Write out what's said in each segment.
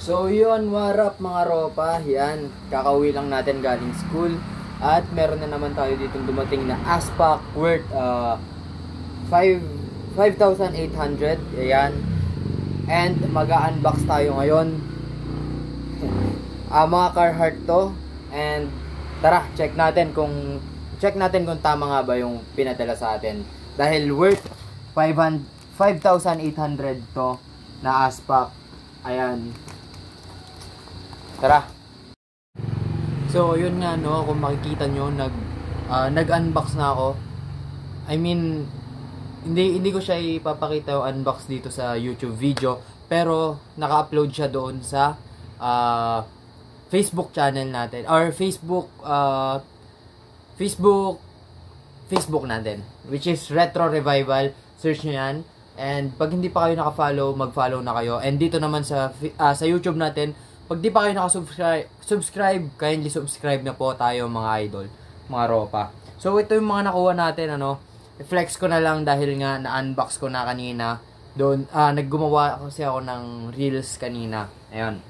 So yun, what up mga ropa, yan, kakauwi lang natin galing school. At meron na naman tayo ditong dumating na Aspak worth 5,800, ayan. And mag-unbox tayo ngayon. Mga Carhartt to. And tara, check natin kung tama nga ba yung pinadala sa atin. Dahil worth 5,800 to na Aspak. Ayan. Tara. So, yun nga no, kung makikita nyo, nag-unbox na ako. I mean, hindi ko siya ipapakita yung unbox dito sa YouTube video, pero naka-upload siya doon sa Facebook channel natin, or Facebook natin, which is Retro Revival. Search nyo yan. And pag hindi pa kayo naka-follow, mag-follow na kayo. And dito naman sa YouTube natin, pag di pa kayo naka-subscribe, kindly subscribe na po tayo mga idol, mga ropa. So ito yung mga nakuha natin, ano. I-flex ko na lang dahil nga na-unbox ko na kanina. Doon, naggumawa kasi ako ng reels kanina. Ayan.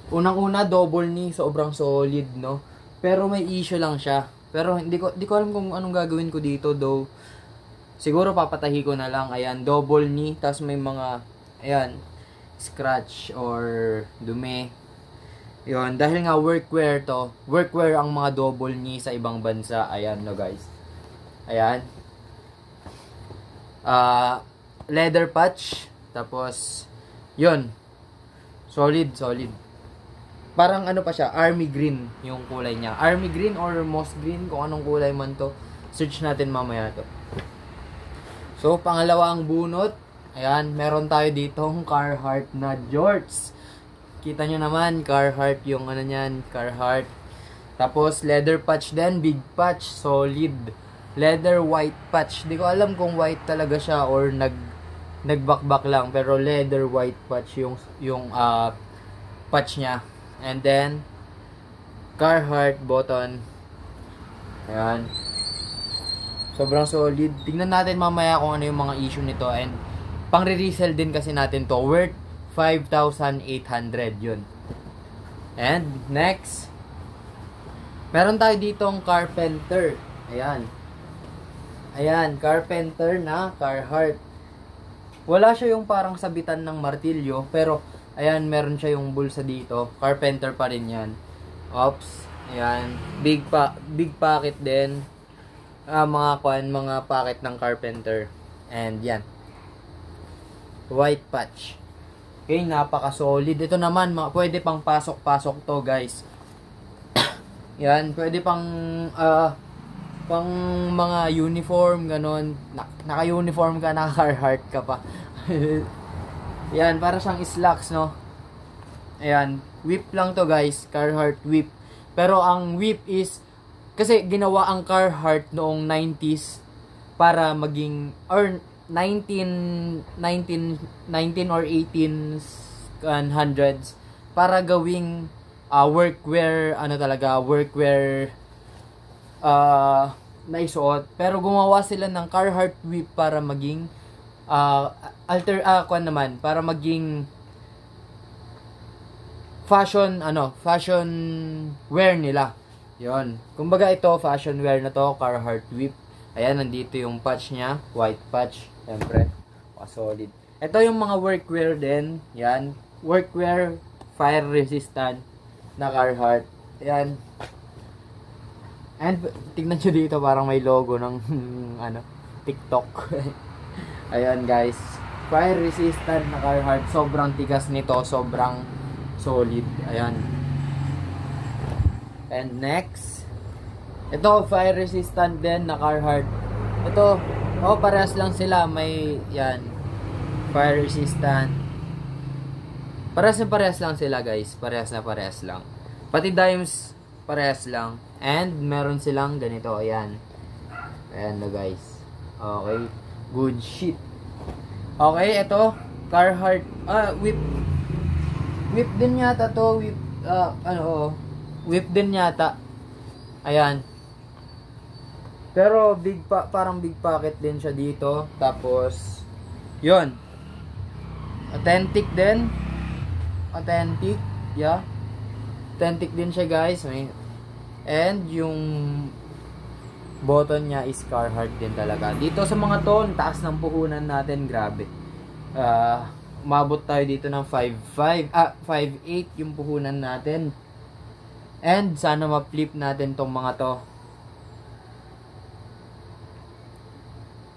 Unang-una, double knee, sobrang solid, no. Pero may issue lang siya. Pero di ko alam kung anong gagawin ko dito, though. Siguro papatahi ko na lang. Ayan, double knee, tapos may mga, ayan, scratch or dumi. Yun, dahil nga workwear to. Workwear ang mga double knee sa ibang bansa. Ayan no guys. Ayan. Leather patch. Tapos, yun. Solid. Parang ano pa siya, army green yung kulay niya. Army green or moss green, kung anong kulay man to. Search natin mamaya to. So, pangalawa ang bunot. Ayan, meron tayo ditong Carhartt na jorts. Kita nyo naman, Carhartt yung ano nyan, Carhartt. Tapos, leather patch din, big patch, solid. Leather white patch. Di ko alam kung white talaga siya or nagbakbak lang. Pero leather white patch yung patch niya. And then, Carhartt button. Ayan. Sobrang solid. Tingnan natin mamaya kung ano yung mga issue nito. And, pang-re-resell din kasi natin to, worth 5,800 yun. And next, meron tayo ditong Carpenter. Ayan, Carpenter na Carhartt. Wala siya yung parang sabitan ng martilyo, pero ayan, meron siya yung bulsa dito. Carpenter pa rin yan. Oops. Ayan, big pocket din. Mga pocket ng Carpenter. And yan, white patch. Okay, napaka-solid. Ito naman, pwede pang pasok-pasok to, guys. Yan, pwede pang mga uniform, ganon. Naka-uniform ka, naka-Carhartt ka pa. Yan, para siyang slacks, no? Ayan, whip lang to, guys. Carhartt whip. Pero ang whip is, kasi ginawa ang Carhartt noong 90s para maging, or 19 or 1800s para gawing workwear, workwear na isuot. Pero gumawa sila ng Carhartt whip para maging para maging fashion wear nila. Yon. Kumbaga ito fashion wear na to, Carhartt whip. Ayan, nandito yung patch niya, white patch. Siyempre, solid. Ito yung mga workwear din. Yan. Workwear, fire resistant na Carhartt. Yan. And, tignan nyo dito, parang may logo ng, TikTok. Ayan, guys. Fire resistant na Carhartt. Sobrang tigas nito. Sobrang solid. Ayan. And next, ito, fire resistant din na Carhartt. Ito, parehas lang sila. May, yan, fire resistant. Parehas lang sila, guys. Parehas lang. Pati dimes, parehas lang. And, meron silang ganito, ayan. Ayan na, guys. Okay. Good shit. Okay, ito, Carhartt, whip. Whip din yata to. Whip din yata. Ayan. Pero parang big pocket din siya dito. Tapos, yon, authentic din. authentic. Yeah. Authentic din siya, guys. And yung button niya is Carhartt din talaga. Dito sa mga to, taas ng puhunan natin, grabe. Umabot tayo dito ng 5'8 yung puhunan natin. And sana ma-flip natin tong mga to.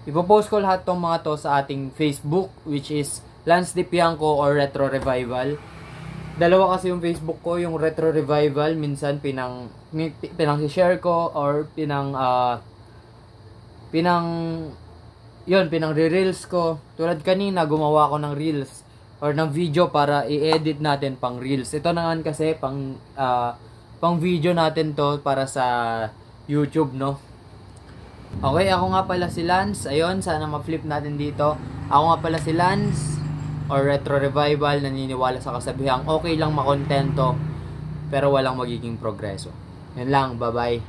Ipopost ko lahat tong mga to sa ating Facebook, which is Lance Di Pianco or Retro Revival. Dalawa kasi yung Facebook ko, yung Retro Revival, minsan pinang-share ko or pinang-reels ko. Tulad kanina, gumawa ko ng reels or ng video para i-edit natin pang reels. Ito naman kasi pang video natin to para sa YouTube, no? Okay, ako nga pala si Lance. Ayun, sana ma-flip natin dito. Ako nga pala si Lance or Retro Revival, naniniwala sa kasabihang okay lang makontento pero walang magiging progreso. Yan lang, bye-bye.